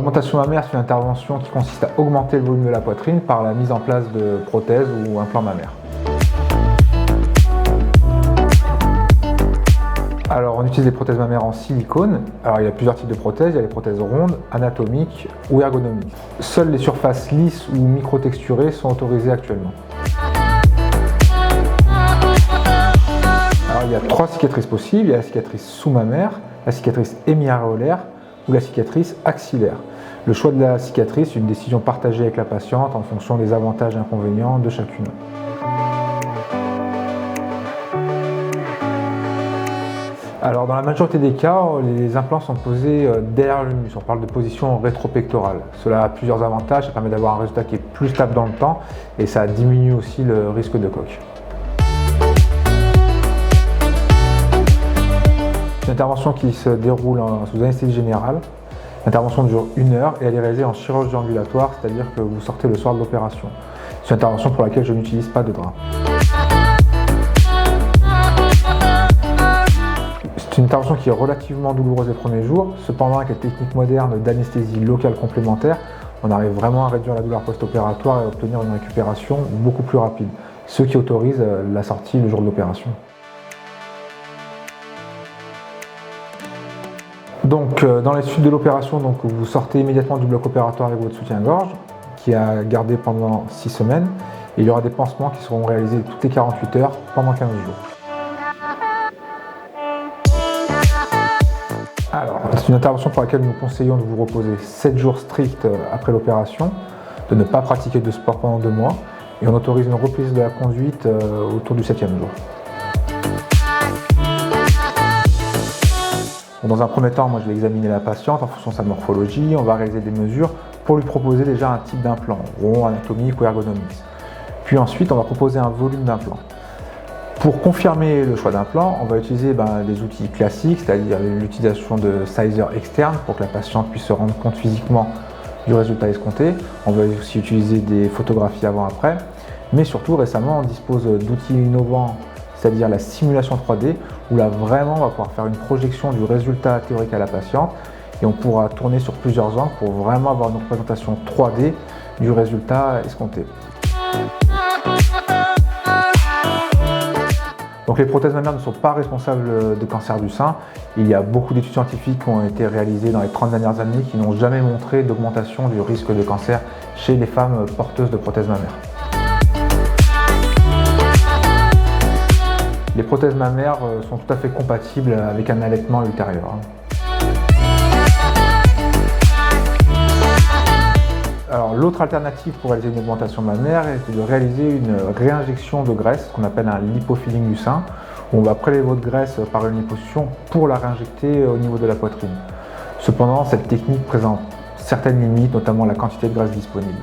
l'augmentation mammaire, c'est une intervention qui consiste à augmenter le volume de la poitrine par la mise en place de prothèses ou implants mammaires. Alors, on utilise des prothèses mammaires en silicone. Alors, il y a plusieurs types de prothèses. Il y a les prothèses rondes, anatomiques ou ergonomiques. Seules les surfaces lisses ou micro-texturées sont autorisées actuellement. Alors, il y a 3 cicatrices possibles. Il y a la cicatrice sous-mammaire, la cicatrice hémi-aréolaire ou la cicatrice axillaire. Le choix de la cicatrice est une décision partagée avec la patiente en fonction des avantages et inconvénients de chacune. Alors, dans la majorité des cas, les implants sont posés derrière le muscle. On parle de position rétropectorale. Cela a plusieurs avantages, ça permet d'avoir un résultat qui est plus stable dans le temps et ça diminue aussi le risque de coque. C'est une intervention qui se déroule sous anesthésie générale. L'intervention dure 1 heure et elle est réalisée en chirurgie ambulatoire, c'est-à-dire que vous sortez le soir de l'opération. C'est une intervention pour laquelle je n'utilise pas de drap. C'est une intervention qui est relativement douloureuse les premiers jours, cependant avec les techniques modernes d'anesthésie locale complémentaire, on arrive vraiment à réduire la douleur post-opératoire et à obtenir une récupération beaucoup plus rapide, ce qui autorise la sortie le jour de l'opération. Donc dans les suites de l'opération, vous sortez immédiatement du bloc opératoire avec votre soutien-gorge qui a gardé pendant 6 semaines et il y aura des pansements qui seront réalisés toutes les 48 heures pendant 15 jours. Alors, c'est une intervention pour laquelle nous conseillons de vous reposer 7 jours stricts après l'opération, de ne pas pratiquer de sport pendant 2 mois et on autorise une reprise de la conduite autour du 7e jour. Dans un premier temps, moi je vais examiner la patiente en fonction de sa morphologie, on va réaliser des mesures pour lui proposer déjà un type d'implant, rond, anatomique ou ergonomique. Puis ensuite, on va proposer un volume d'implant. Pour confirmer le choix d'implant, on va utiliser des outils classiques, c'est-à-dire l'utilisation de sizers externes pour que la patiente puisse se rendre compte physiquement du résultat escompté. On va aussi utiliser des photographies avant-après, mais surtout récemment on dispose d'outils innovants, c'est-à-dire la simulation 3D, où là vraiment on va pouvoir faire une projection du résultat théorique à la patiente et on pourra tourner sur plusieurs angles pour vraiment avoir une représentation 3D du résultat escompté. Donc les prothèses mammaires ne sont pas responsables de cancer du sein. Il y a beaucoup d'études scientifiques qui ont été réalisées dans les 30 dernières années qui n'ont jamais montré d'augmentation du risque de cancer chez les femmes porteuses de prothèses mammaires. Les prothèses mammaires sont tout à fait compatibles avec un allaitement ultérieur. Alors l'autre alternative pour réaliser une augmentation mammaire est de réaliser une réinjection de graisse, qu'on appelle un lipofilling du sein, où on va prélever votre graisse par une liposuction pour la réinjecter au niveau de la poitrine. Cependant, cette technique présente certaines limites, notamment la quantité de graisse disponible.